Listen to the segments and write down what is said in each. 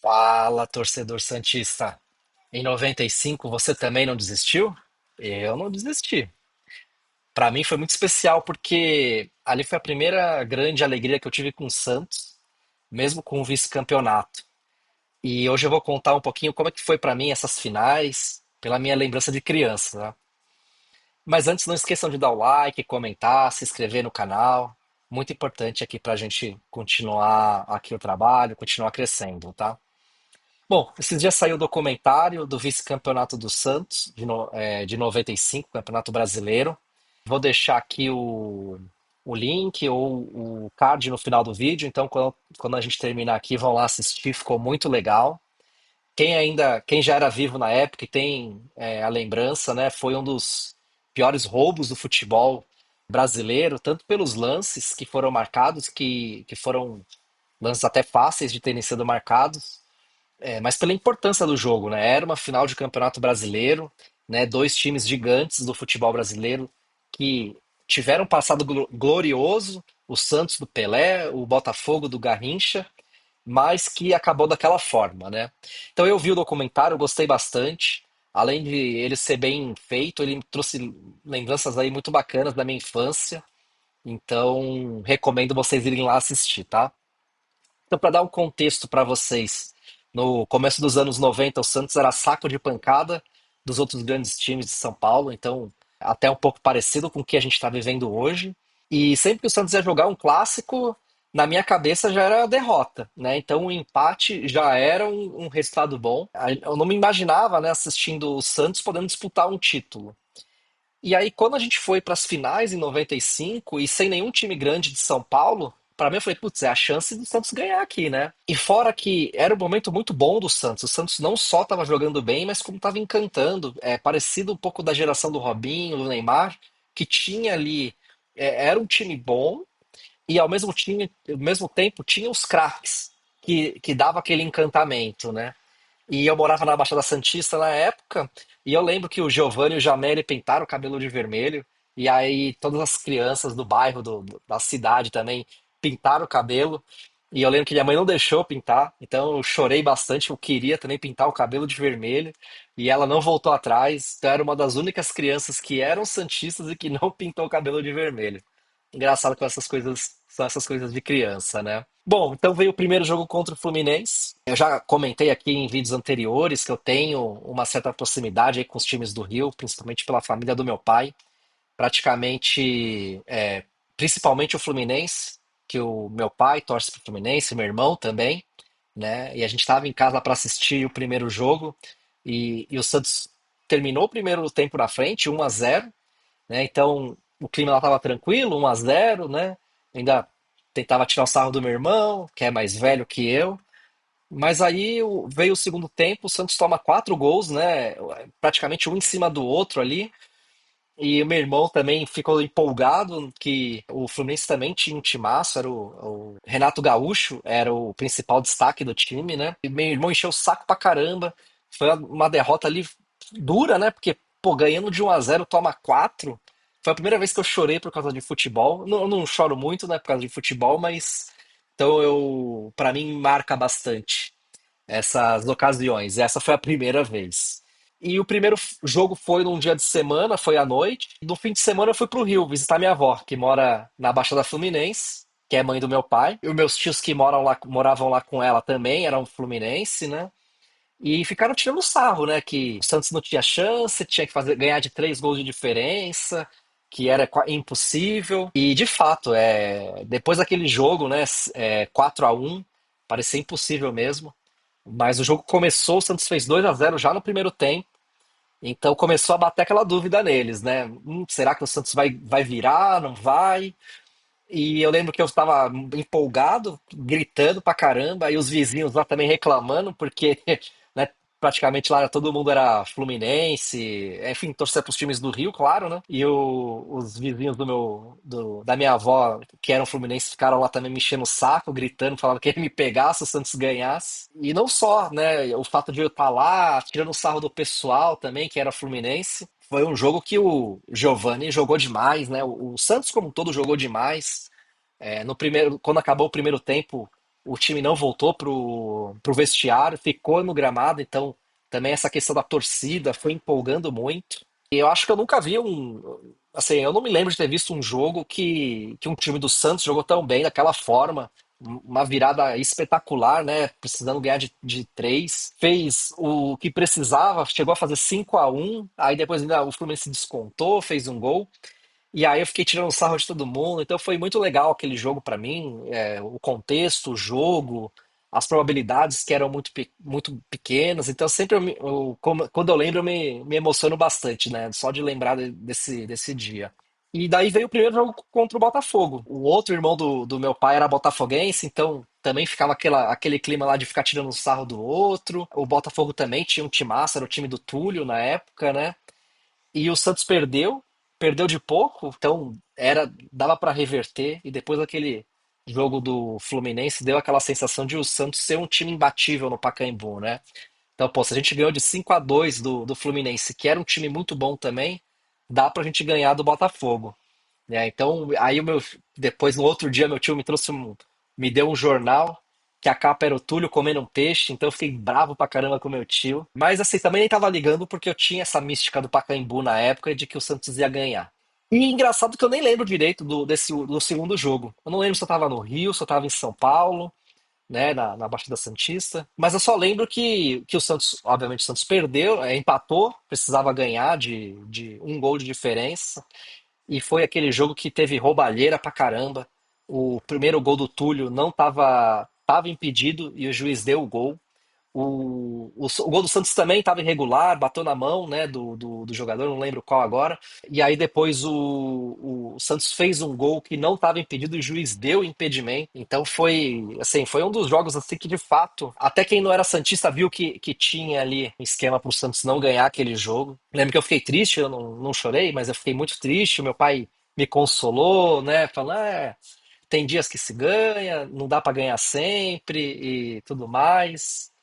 Fala, torcedor santista. Em 95, você também não desistiu? Eu não desisti. Para mim foi muito especial porque ali foi a primeira grande alegria que eu tive com o Santos, mesmo com o vice-campeonato. E hoje eu vou contar um pouquinho como é que foi para mim essas finais, pela minha lembrança de criança, né? Mas antes, não esqueçam de dar o like, comentar, se inscrever no canal. Muito importante aqui para a gente continuar aqui o trabalho, continuar crescendo, tá? Bom, esses dias saiu o documentário do vice-campeonato do Santos, de 95, Campeonato Brasileiro. Vou deixar aqui o link ou o card no final do vídeo, então quando a gente terminar aqui, vão lá assistir, ficou muito legal. Quem já era vivo na época e tem a lembrança, né, foi um dos piores roubos do futebol brasileiro, tanto pelos lances que foram marcados, que foram lances até fáceis de terem sido marcados, mas pela importância do jogo, né? Era uma final de campeonato brasileiro, né? Dois times gigantes do futebol brasileiro que tiveram um passado glorioso, o Santos do Pelé, o Botafogo do Garrincha, mas que acabou daquela forma, né? Então eu vi o documentário, gostei bastante. Além de ele ser bem feito, ele me trouxe lembranças aí muito bacanas da minha infância. Então recomendo vocês irem lá assistir, tá? Então, para dar um contexto para vocês, no começo dos anos 90, o Santos era saco de pancada dos outros grandes times de São Paulo, então até um pouco parecido com o que a gente está vivendo hoje. E sempre que o Santos ia jogar um clássico, na minha cabeça já era derrota, né? Então o empate já era um resultado bom. Eu não me imaginava, né, assistindo o Santos podendo disputar um título. E aí, quando a gente foi para as finais em 95 e sem nenhum time grande de São Paulo, para mim eu falei, putz, é a chance do Santos ganhar aqui, né? E fora que era um momento muito bom do Santos. O Santos não só estava jogando bem, mas como estava encantando. É parecido um pouco da geração do Robinho, do Neymar, que tinha ali, era um time bom e ao mesmo tempo tinha os craques que dava aquele encantamento, né? E eu morava na Baixada Santista na época, e eu lembro que o Giovanni e o Jameli pintaram o cabelo de vermelho, e aí todas as crianças do bairro, da cidade também pintaram o cabelo, e eu lembro que minha mãe não deixou eu pintar, então eu chorei bastante, eu queria também pintar o cabelo de vermelho, e ela não voltou atrás, então era uma das únicas crianças que eram santistas e que não pintou o cabelo de vermelho. Engraçado com essas coisas, são essas coisas de criança, né? Bom, então veio o primeiro jogo contra o Fluminense. Eu já comentei aqui em vídeos anteriores que eu tenho uma certa proximidade aí com os times do Rio, principalmente pela família do meu pai. Praticamente, principalmente o Fluminense, que o meu pai torce para o Fluminense, meu irmão também, né? E a gente estava em casa para assistir o primeiro jogo e o Santos terminou o primeiro tempo na frente, 1-0, né? Então o clima lá estava tranquilo, 1-0, né? Ainda tentava tirar o sarro do meu irmão, que é mais velho que eu. Mas aí veio o segundo tempo, o Santos toma quatro gols, né? Praticamente um em cima do outro ali. E o meu irmão também ficou empolgado que o Fluminense também tinha um timaço, era o Renato Gaúcho, era o principal destaque do time, né? E meu irmão encheu o saco pra caramba. Foi uma derrota ali dura, né? Porque, pô, ganhando de 1-0 toma 4. Foi a primeira vez que eu chorei por causa de futebol. Não, eu não choro muito, né, por causa de futebol, mas então para mim marca bastante essas ocasiões. Essa foi a primeira vez. E o primeiro jogo foi num dia de semana, foi à noite. No fim de semana eu fui pro Rio visitar minha avó, que mora na Baixada Fluminense, que é mãe do meu pai. E os meus tios que moravam lá com ela também eram fluminense, né? E ficaram tirando sarro, né? Que o Santos não tinha chance, tinha que ganhar de 3 gols de diferença, que era impossível. E de fato, depois daquele jogo, né? 4-1, parecia impossível mesmo. Mas o jogo começou, o Santos fez 2-0 já no primeiro tempo. Então começou a bater aquela dúvida neles, né? Será que o Santos vai virar? Não vai? E eu lembro que eu estava empolgado, gritando pra caramba, e os vizinhos lá também reclamando, porque né, praticamente lá todo mundo era fluminense, enfim, torcia pros times do Rio, claro, né? E os vizinhos da minha avó, que eram fluminenses, ficaram lá também me enchendo o saco, gritando, falando que ia me pegar se o Santos ganhasse. E não só, né? O fato de eu estar lá, tirando o sarro do pessoal também, que era fluminense. Foi um jogo que o Giovani jogou demais, né? O Santos, como um todo, jogou demais. No primeiro, quando acabou o primeiro tempo, o time não voltou pro vestiário, ficou no gramado, então também essa questão da torcida foi empolgando muito. E eu acho que eu nunca vi assim, eu não me lembro de ter visto um jogo que um time do Santos jogou tão bem daquela forma. Uma virada espetacular, né? Precisando ganhar de três. Fez o que precisava, chegou a fazer 5-1. Aí depois ainda o Fluminense descontou, fez um gol. E aí eu fiquei tirando sarro de todo mundo. Então foi muito legal aquele jogo pra mim. O contexto, o jogo, as probabilidades que eram muito pequenas. Então sempre quando eu lembro me emociono bastante, né? Só de lembrar desse dia. E daí veio o primeiro jogo contra o Botafogo. O outro irmão do meu pai era botafoguense, então também ficava aquele clima lá de ficar tirando sarro do outro. O Botafogo também tinha um timaço, era o time do Túlio na época, né? E o Santos perdeu de pouco, então dava para reverter. E depois daquele jogo do Fluminense, deu aquela sensação de o Santos ser um time imbatível no Pacaembu, né? Então, pô, se a gente ganhou de 5-2 do Fluminense, que era um time muito bom também, dá pra gente ganhar do Botafogo, né? Então, aí depois no outro dia meu tio me deu um jornal que a capa era o Túlio comendo um peixe, então eu fiquei bravo pra caramba com meu tio. Mas assim, também nem tava ligando porque eu tinha essa mística do Pacaembu na época de que o Santos ia ganhar. E engraçado que eu nem lembro direito do segundo jogo. Eu não lembro se eu tava no Rio, se eu tava em São Paulo, né, na Baixada Santista. Mas eu só lembro que o Santos, obviamente, o Santos perdeu, empatou, precisava ganhar de um gol de diferença. E foi aquele jogo que teve roubalheira pra caramba. O primeiro gol do Túlio não tava impedido e o juiz deu o gol. O gol do Santos também estava irregular, bateu na mão, né, do jogador, não lembro qual agora. E aí depois o Santos fez um gol que não estava impedido e o juiz deu impedimento. Então foi, assim, foi um dos jogos assim que de fato, até quem não era santista viu que tinha ali um esquema para o Santos não ganhar aquele jogo. Lembro que eu fiquei triste, eu não chorei, mas eu fiquei muito triste. O meu pai me consolou, né, falando, tem dias que se ganha, não dá para ganhar sempre e tudo mais.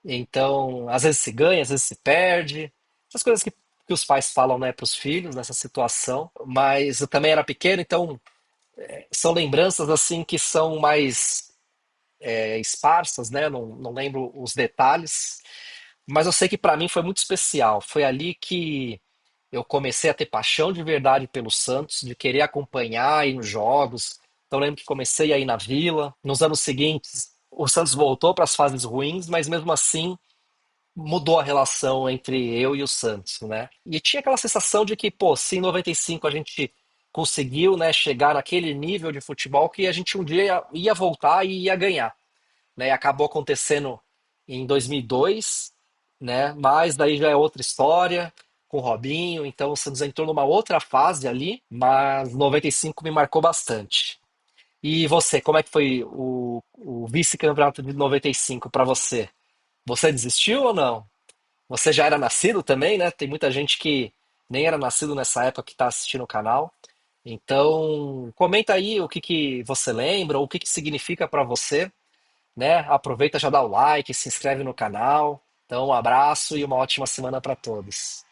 Então, às vezes se ganha, às vezes se perde. Essas coisas que os pais falam, né, para os filhos nessa situação. Mas eu também era pequeno, então são lembranças assim que são mais esparsas, né? Não lembro os detalhes. Mas eu sei que para mim foi muito especial. Foi ali que eu comecei a ter paixão de verdade pelo Santos, de querer acompanhar, ir nos jogos. Então eu lembro que comecei a ir na Vila. Nos anos seguintes, o Santos voltou para as fases ruins, mas mesmo assim mudou a relação entre eu e o Santos, né? E tinha aquela sensação de que, pô, se em 95 a gente conseguiu, né, chegar naquele nível de futebol que a gente um dia ia voltar e ia ganhar, né? E acabou acontecendo em 2002, né? Mas daí já é outra história com o Robinho, então o Santos entrou numa outra fase ali, mas 95 me marcou bastante. E você, como é que foi o vice-campeonato de 95 para você? Você desistiu ou não? Você já era nascido também, né? Tem muita gente que nem era nascido nessa época que está assistindo o canal. Então, comenta aí o que que você lembra, ou o que que significa para você, né? Aproveita, já dá o like, se inscreve no canal. Então, um abraço e uma ótima semana para todos.